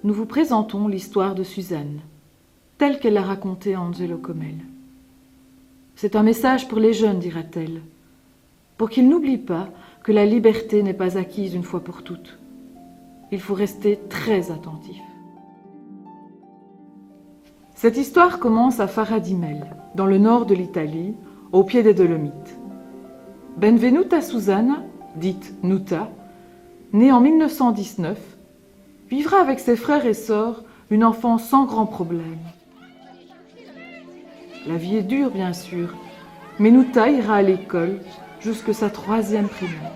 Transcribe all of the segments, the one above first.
nous vous présentons l'histoire de Suzanne, telle qu'elle l'a racontée à Angelo Comel. C'est un message pour les jeunes, dira-t-elle, pour qu'ils n'oublient pas que la liberté n'est pas acquise une fois pour toutes. Il faut rester très attentif. Cette histoire commence à Faradimel, dans le nord de l'Italie, au pied des Dolomites. Benvenuta Susanna, dite Nuta, née en 1919, vivra avec ses frères et sœurs une enfance sans grand problème. La vie est dure, bien sûr, mais Nuta ira à l'école jusqu'à sa 3e primaire.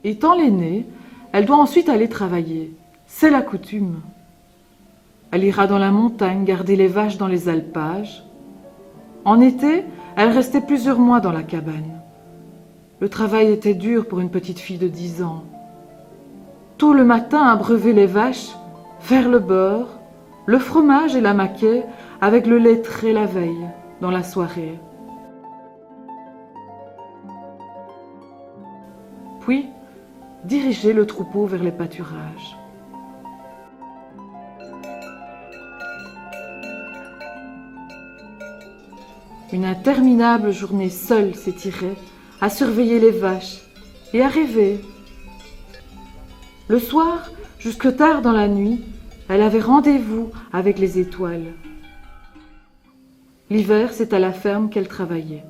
Étant l'aînée, elle doit ensuite aller travailler. C'est la coutume. Elle ira dans la montagne garder les vaches dans les alpages. En été, elle restait plusieurs mois dans la cabane. Le travail était dur pour une petite fille de 10 ans. Tôt le matin, abreuver les vaches, faire le beurre, le fromage et la maquet avec le lait trait la veille, dans la soirée. Puis, diriger le troupeau vers les pâturages. Une interminable journée seule s'étirait à surveiller les vaches et à rêver. Le soir, jusque tard dans la nuit, elle avait rendez-vous avec les étoiles. L'hiver, c'est à la ferme qu'elle travaillait.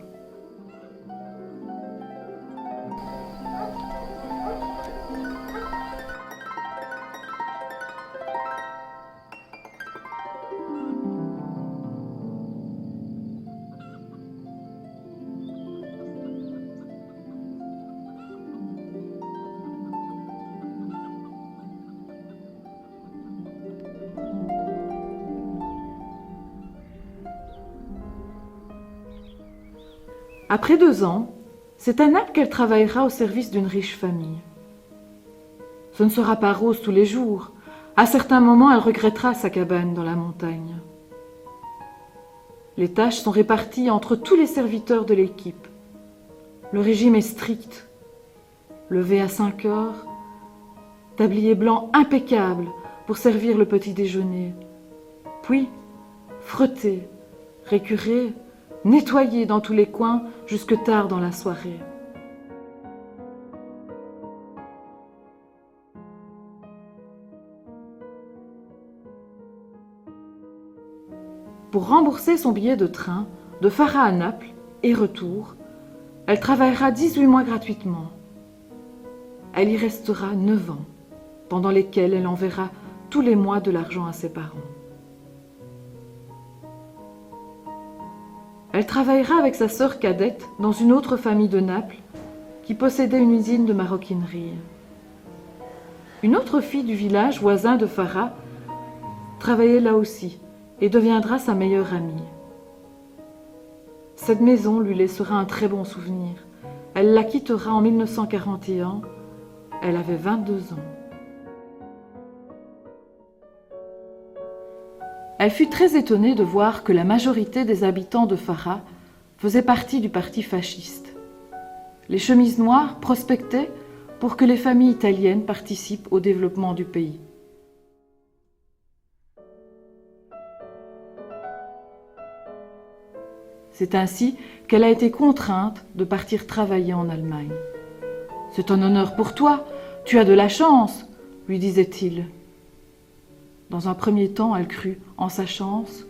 Après 2 ans, c'est à Naples qu'elle travaillera au service d'une riche famille. Ce ne sera pas rose tous les jours. À certains moments, elle regrettera sa cabane dans la montagne. Les tâches sont réparties entre tous les serviteurs de l'équipe. Le régime est strict. Lever à 5 heures, tablier blanc impeccable pour servir le petit déjeuner. Puis, frotter, récurer, nettoyer dans tous les coins jusque tard dans la soirée. Pour rembourser son billet de train de Fara à Naples et retour, elle travaillera 18 mois gratuitement. Elle y restera 9 ans, pendant lesquels elle enverra tous les mois de l'argent à ses parents. Elle travaillera avec sa sœur cadette dans une autre famille de Naples qui possédait une usine de maroquinerie. Une autre fille du village voisin de Fara travaillait là aussi et deviendra sa meilleure amie. Cette maison lui laissera un très bon souvenir. Elle la quittera en 1941. Elle avait 22 ans. Elle fut très étonnée de voir que la majorité des habitants de Fara faisaient partie du parti fasciste. Les chemises noires prospectaient pour que les familles italiennes participent au développement du pays. C'est ainsi qu'elle a été contrainte de partir travailler en Allemagne. « C'est un honneur pour toi, tu as de la chance », lui disait-il. Dans un premier temps, elle crut en sa chance.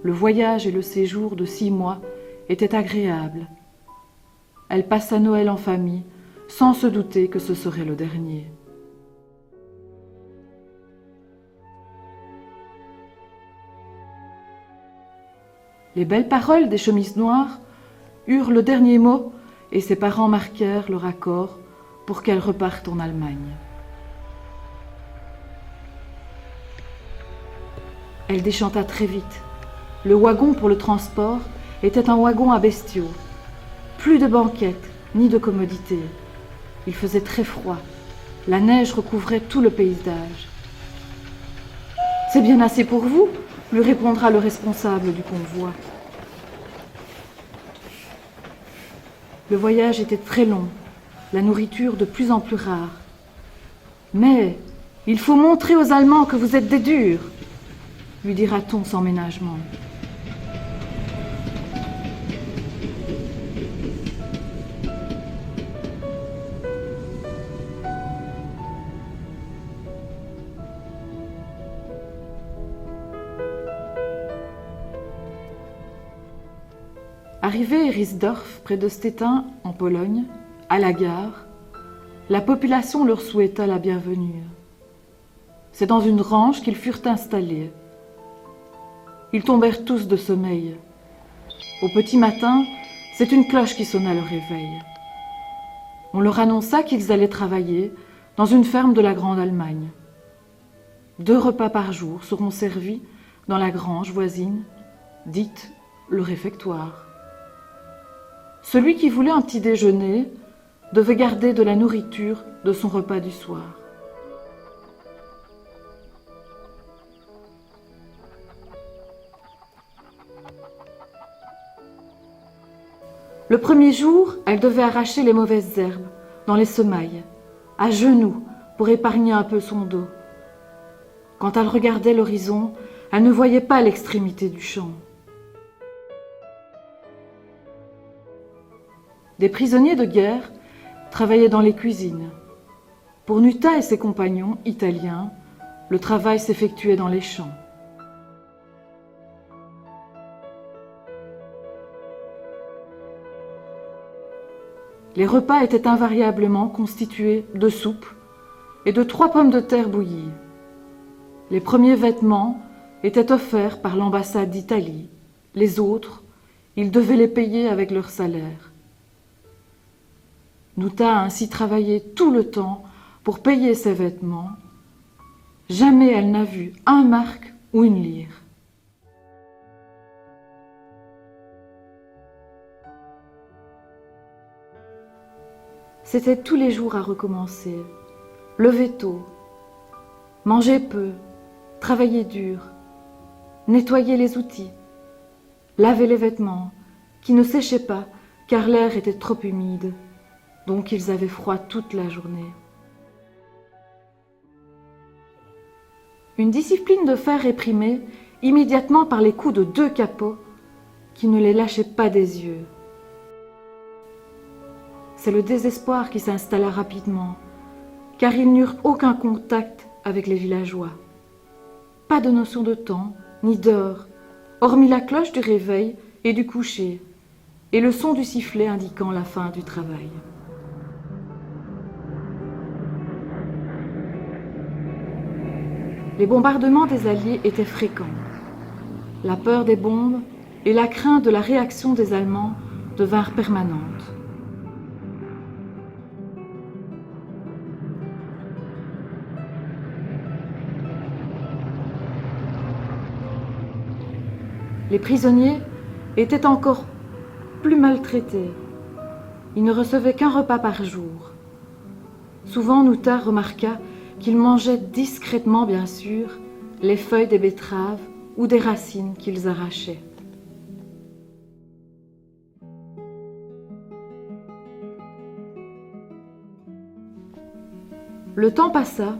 Le voyage et le séjour de 6 mois étaient agréables. Elle passa Noël en famille, sans se douter que ce serait le dernier. Les belles paroles des chemises noires eurent le dernier mot et ses parents marquèrent leur accord pour qu'elle reparte en Allemagne. Elle déchanta très vite. Le wagon pour le transport était un wagon à bestiaux. Plus de banquettes, ni de commodités. Il faisait très froid. La neige recouvrait tout le paysage. « C'est bien assez pour vous », lui répondra le responsable du convoi. Le voyage était très long, la nourriture de plus en plus rare. « Mais il faut montrer aux Allemands que vous êtes des durs », lui dira-t-on sans ménagement. Arrivé à Erisdorf, près de Stettin, en Pologne, à la gare, la population leur souhaita la bienvenue. C'est dans une ranche qu'ils furent installés. Ils tombèrent tous de sommeil. Au petit matin, c'est une cloche qui sonna le réveil. On leur annonça qu'ils allaient travailler dans une ferme de la Grande Allemagne. 2 repas par jour seront servis dans la grange voisine, dite le réfectoire. Celui qui voulait un petit déjeuner devait garder de la nourriture de son repas du soir. Le premier jour, elle devait arracher les mauvaises herbes dans les semailles, à genoux, pour épargner un peu son dos. Quand elle regardait l'horizon, elle ne voyait pas l'extrémité du champ. Des prisonniers de guerre travaillaient dans les cuisines. Pour Nuta et ses compagnons italiens, le travail s'effectuait dans les champs. Les repas étaient invariablement constitués de soupe et de 3 pommes de terre bouillies. Les premiers vêtements étaient offerts par l'ambassade d'Italie. Les autres, ils devaient les payer avec leur salaire. Nuta a ainsi travaillé tout le temps pour payer ses vêtements. Jamais elle n'a vu 1 mark ou 1 lire. C'était tous les jours à recommencer. Lever tôt, manger peu, travailler dur, nettoyer les outils, laver les vêtements qui ne séchaient pas car l'air était trop humide. Donc ils avaient froid toute la journée. Une discipline de fer réprimée immédiatement par les coups de 2 capots qui ne les lâchaient pas des yeux. C'est le désespoir qui s'installa rapidement, car ils n'eurent aucun contact avec les villageois. Pas de notion de temps, ni d'heure, hormis la cloche du réveil et du coucher, et le son du sifflet indiquant la fin du travail. Les bombardements des Alliés étaient fréquents. La peur des bombes et la crainte de la réaction des Allemands devinrent permanentes. Les prisonniers étaient encore plus maltraités. Ils ne recevaient qu'un repas par jour. Souvent, Nuta remarqua qu'ils mangeaient discrètement, bien sûr, les feuilles des betteraves ou des racines qu'ils arrachaient. Le temps passa,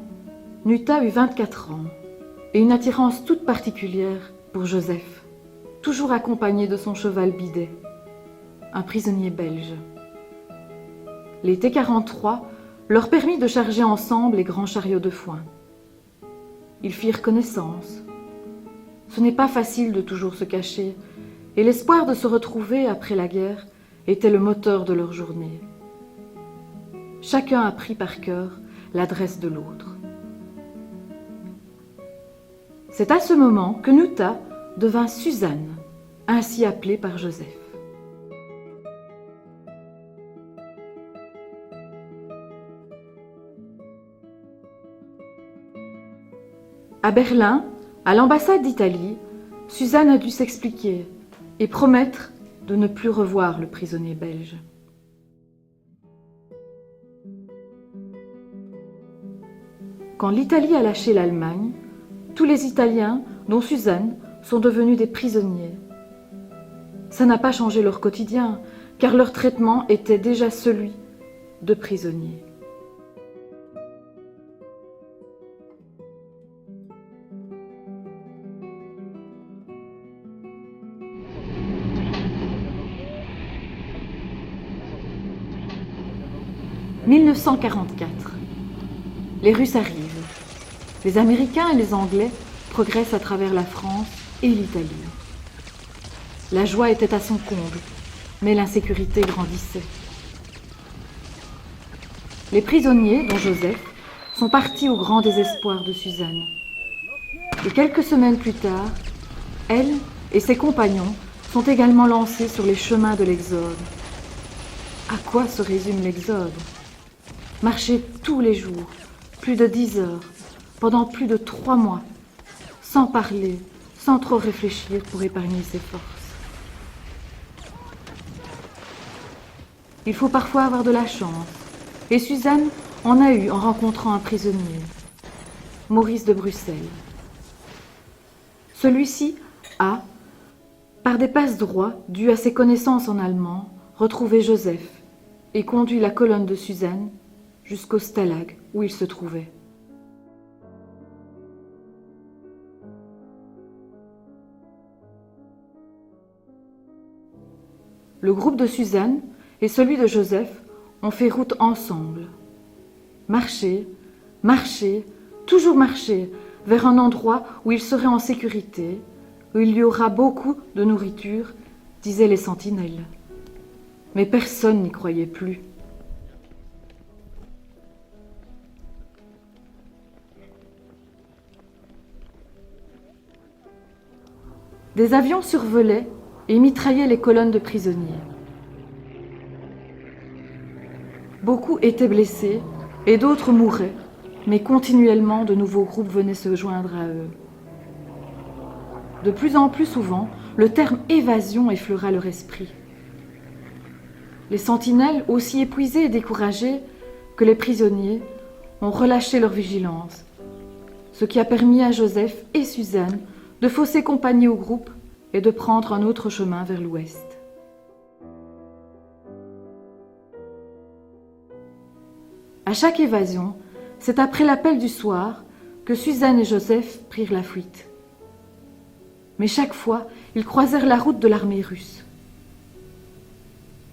Nuta eut 24 ans et une attirance toute particulière pour Joseph, toujours accompagné de son cheval bidet, un prisonnier belge. Les T-43 leur permit de charger ensemble les grands chariots de foin. Ils firent connaissance. Ce n'est pas facile de toujours se cacher, et l'espoir de se retrouver après la guerre était le moteur de leur journée. Chacun apprit par cœur l'adresse de l'autre. C'est à ce moment que Nuta devint Suzanne, ainsi appelée par Joseph. À Berlin, À l'ambassade d'Italie, Suzanne a dû s'expliquer et promettre de ne plus revoir le prisonnier belge. Quand l'Italie a lâché l'Allemagne, tous les Italiens, dont Suzanne, sont devenus des prisonniers. Ça n'a pas changé leur quotidien, car leur traitement était déjà celui de prisonniers. « 1944. Les Russes arrivent. Les Américains et les Anglais progressent à travers la France et l'Italie. La joie était à son comble, mais l'insécurité grandissait. Les prisonniers, dont Joseph, sont partis au grand désespoir de Suzanne. Et quelques semaines plus tard, elle et ses compagnons sont également lancés sur les chemins de l'Exode. À quoi se résume l'Exode ? Marcher tous les jours, plus de 10 heures, pendant plus de 3 mois, sans parler, sans trop réfléchir pour épargner ses forces. Il faut parfois avoir de la chance, et Suzanne en a eu en rencontrant un prisonnier, Maurice de Bruxelles. Celui-ci a, par des passe-droits dus à ses connaissances en allemand, retrouvé Joseph et conduit la colonne de Suzanne jusqu'au stalag où il se trouvait. Le groupe de Suzanne et celui de Joseph ont fait route ensemble. Marcher, marcher, toujours marcher vers un endroit où ils seraient en sécurité, où il y aura beaucoup de nourriture, disaient les sentinelles. Mais personne n'y croyait plus. Des avions survolaient et mitraillaient les colonnes de prisonniers. Beaucoup étaient blessés et d'autres mouraient, mais continuellement de nouveaux groupes venaient se joindre à eux. De plus en plus souvent, le terme évasion effleura leur esprit. Les sentinelles, aussi épuisées et découragées que les prisonniers, ont relâché leur vigilance, ce qui a permis à Joseph et Suzanne de fausser compagnie au groupe et de prendre un autre chemin vers l'ouest. À chaque évasion, c'est après l'appel du soir que Suzanne et Joseph prirent la fuite. Mais chaque fois, ils croisèrent la route de l'armée russe.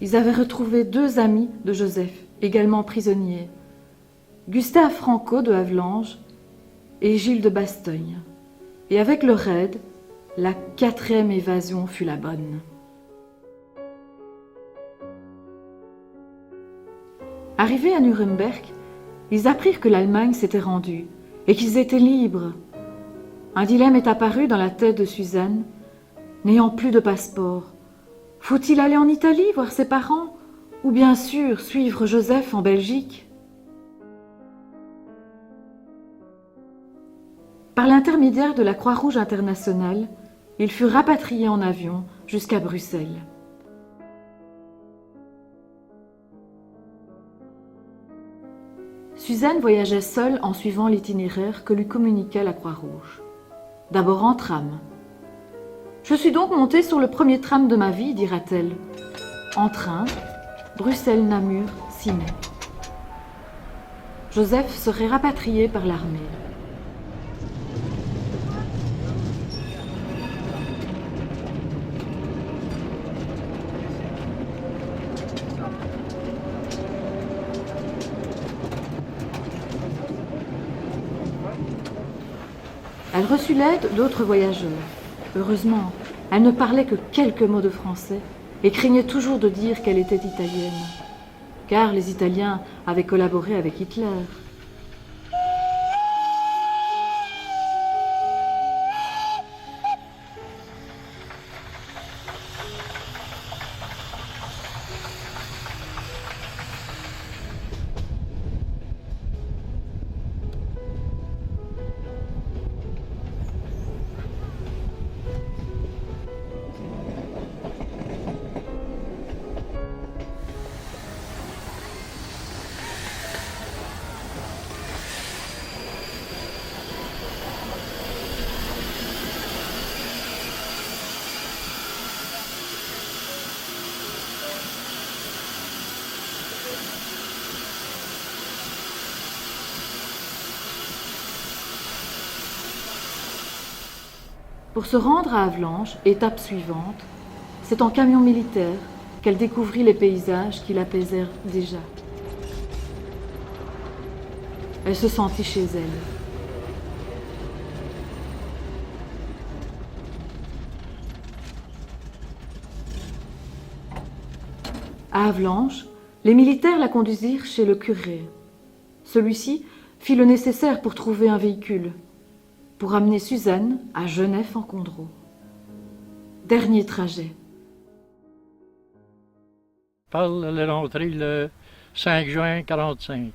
Ils avaient retrouvé 2 amis de Joseph, également prisonniers, Gustave Franco de Havelange et Gilles de Bastogne. Et avec leur aide, la 4e évasion fut la bonne. Arrivés à Nuremberg, ils apprirent que l'Allemagne s'était rendue et qu'ils étaient libres. Un dilemme est apparu dans la tête de Suzanne. N'ayant plus de passeport, faut-il aller en Italie voir ses parents ou bien sûr suivre Joseph en Belgique ? Par l'intermédiaire de la Croix-Rouge internationale, il fut rapatrié en avion jusqu'à Bruxelles. Suzanne voyageait seule en suivant l'itinéraire que lui communiquait la Croix-Rouge. D'abord en tram. « Je suis donc montée sur le premier tram de ma vie, dira-t-elle. En train, Bruxelles-Namur, 6 mai. » Joseph serait rapatrié par l'armée. Elle reçut l'aide d'autres voyageurs. Heureusement, elle ne parlait que quelques mots de français et craignait toujours de dire qu'elle était italienne, car les Italiens avaient collaboré avec Hitler. Pour se rendre à Havelange, étape suivante, c'est en camion militaire qu'elle découvrit les paysages qui l'apaisèrent déjà. Elle se sentit chez elle. À Havelange, les militaires la conduisirent chez le curé. Celui-ci fit le nécessaire pour trouver un véhicule, pour amener Suzanne à Genève-en-Condroz. Dernier trajet. Elle est rentrée le 5 juin 1945.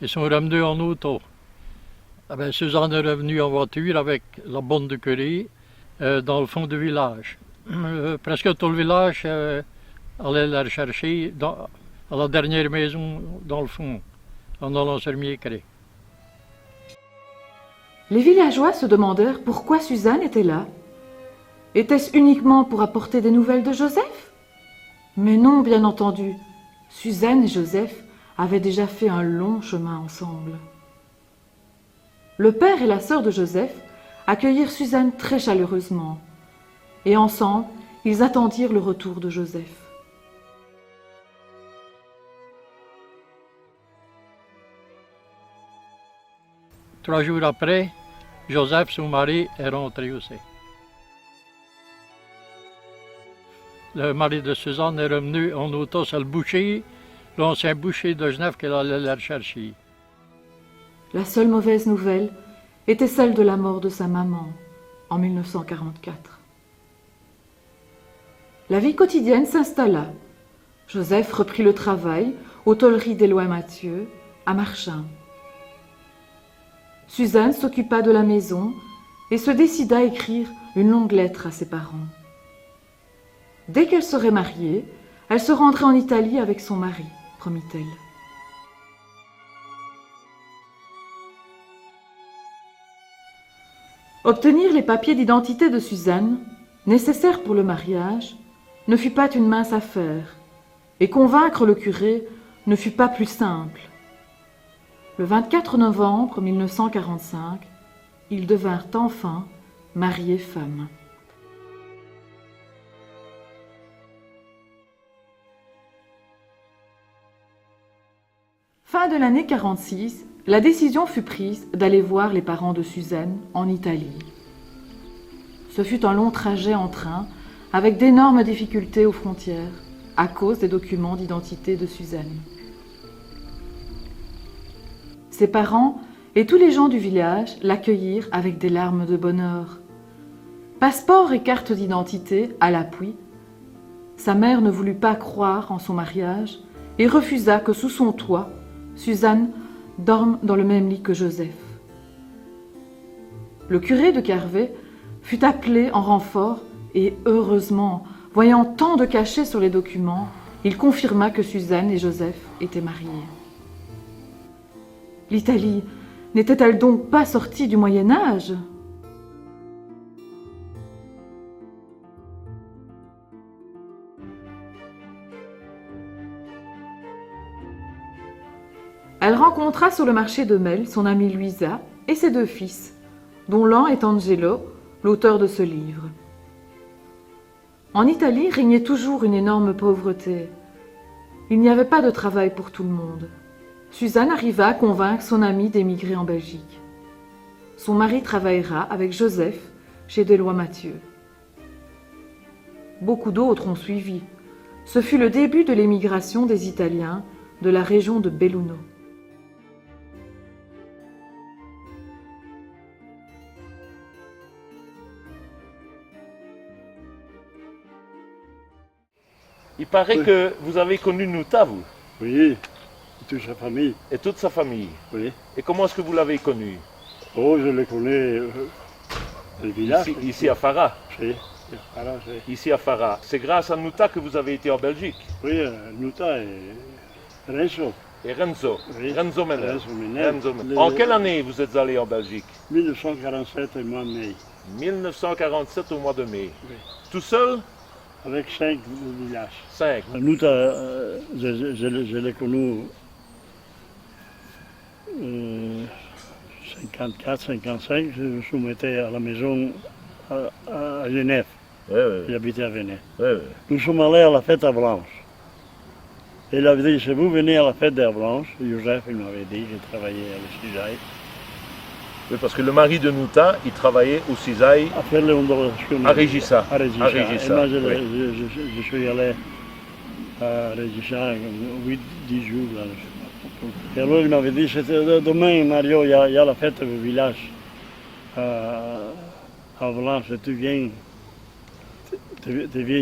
Ils sont revenus en auto. Suzanne est revenue en voiture avec la bonne de curé dans le fond du village. Presque tout le village allait la rechercher à la dernière maison dans le fond, en allant sur Miécré. Les villageois se demandèrent pourquoi Suzanne était là. Était-ce uniquement pour apporter des nouvelles de Joseph? Mais non, bien entendu. Suzanne et Joseph avaient déjà fait un long chemin ensemble. Le père et la sœur de Joseph accueillirent Suzanne très chaleureusement. Et ensemble, ils attendirent le retour de Joseph. Trois jours après, Joseph, son mari, est rentré aussi. Le mari de Suzanne est revenu en auto sur le boucher, l'ancien boucher de Genève qu'elle allait la rechercher. La seule mauvaise nouvelle était celle de la mort de sa maman en 1944. La vie quotidienne s'installa. Joseph reprit le travail aux tôleries d'Éloi Mathieu, à Marchins. Suzanne s'occupa de la maison et se décida à écrire une longue lettre à ses parents. Dès qu'elle serait mariée, elle se rendrait en Italie avec son mari, promit-elle. Obtenir les papiers d'identité de Suzanne, nécessaires pour le mariage, ne fut pas une mince affaire, et convaincre le curé ne fut pas plus simple. Le 24 novembre 1945, ils devinrent enfin mari et femme. Fin de l'année 46, la décision fut prise d'aller voir les parents de Suzanne en Italie. Ce fut un long trajet en train, avec d'énormes difficultés aux frontières, à cause des documents d'identité de Suzanne. Ses parents et tous les gens du village l'accueillirent avec des larmes de bonheur. Passeport et carte d'identité à l'appui, sa mère ne voulut pas croire en son mariage et refusa que sous son toit, Suzanne dorme dans le même lit que Joseph. Le curé de Carvet fut appelé en renfort et heureusement, voyant tant de cachets sur les documents, il confirma que Suzanne et Joseph étaient mariés. L'Italie n'était-elle donc pas sortie du Moyen Âge ? Elle rencontra sur le marché de Mel son amie Luisa et ses deux fils, dont l'un est Angelo, l'auteur de ce livre. En Italie régnait toujours une énorme pauvreté. Il n'y avait pas de travail pour tout le monde. Suzanne arriva à convaincre son amie d'émigrer en Belgique. Son mari travaillera avec Joseph chez Éloi Mathieu. Beaucoup d'autres ont suivi. Ce fut le début de l'émigration des Italiens de la région de Belluno. Il paraît que vous avez connu Nuta, vous? Oui, toute sa famille. Et toute sa famille? Oui. Et comment est-ce que vous l'avez connu? Oh, je le connais, le village. Ici à Farah? Oui, Ici à Farah. C'est grâce à Nuta que vous avez été en Belgique? Oui, Nuta et Renzo. Et Renzo? Oui. Renzo Menel. Renzo Menel. Renzo Menel. En quelle année vous êtes allé en Belgique? 1947 au mois de mai. 1947 au mois de mai. Oui. Tout seul? Avec 5 villages. 5. Nuta, je l'ai connu 54, 55. Je me soumettais à la maison à Genève. Ouais, ouais, Il habitait à Genève. ouais, ouais. Nous sommes allés à la fête à Blanche. Et il avait dit, si vous venez à la fête à Blanche, Joseph, il m'avait dit, j'ai travaillé à la cisaille, Oui, parce que le mari de Nouta, il travaillait au cisaille. à faire les ondulations. À Régissa. À Régissa. À Régissa, Et moi, oui. je suis allé à Régissa 8-10 jours. Là. Et alors, il m'avait dit, demain, Mario, il y a la fête au village. À Blanche, tu viens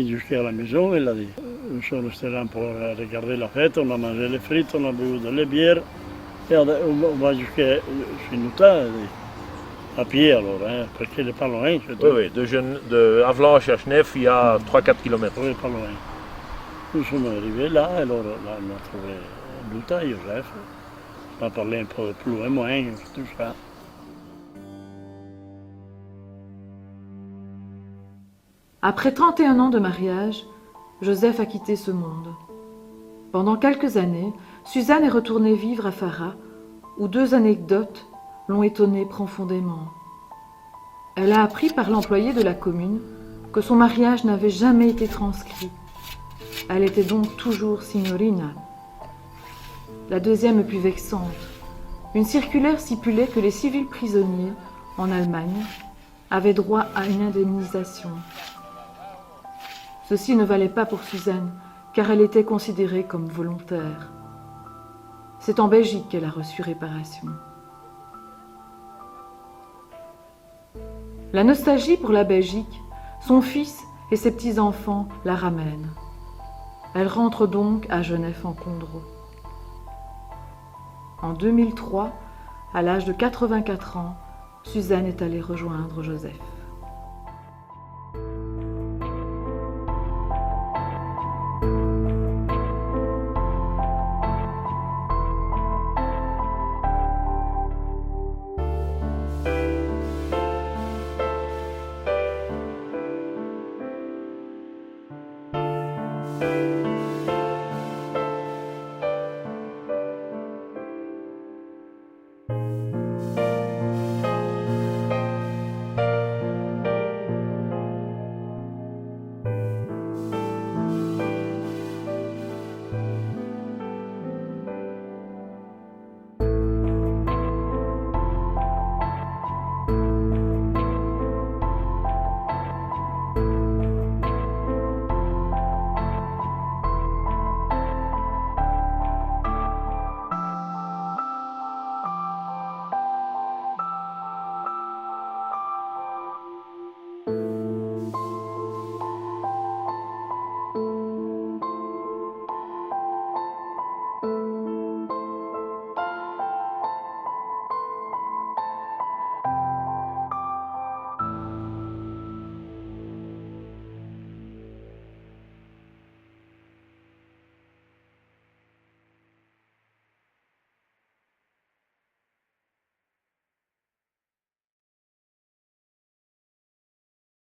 jusqu'à la maison, il a dit. Nous sommes restés là pour regarder la fête, on a mangé les frites, on a bu de la bière. Et on va jusqu'à chez Nouta, à pied alors, hein, parce qu'il n'est pas loin. Oui, oui, de Avalanche à Genève, il y a 3-4 km. Oui, pas loin. Nous sommes arrivés là, alors là, on a trouvé Nouta, Joseph. On a parlé un peu plus loin, moins, tout ça. Après 31 ans de mariage, Joseph a quitté ce monde. Pendant quelques années, Suzanne est retournée vivre à Fara, où 2 anecdotes l'ont étonnée profondément. Elle a appris par l'employé de la commune que son mariage n'avait jamais été transcrit. Elle était donc toujours signorina. La deuxième plus vexante. Une circulaire stipulait que les civils prisonniers, en Allemagne, avaient droit à une indemnisation. Ceci ne valait pas pour Suzanne, car elle était considérée comme volontaire. C'est en Belgique qu'elle a reçu réparation. La nostalgie pour la Belgique, son fils et ses petits-enfants la ramènent. Elle rentre donc à Genève en Condro. En 2003, à l'âge de 84 ans, Suzanne est allée rejoindre Joseph.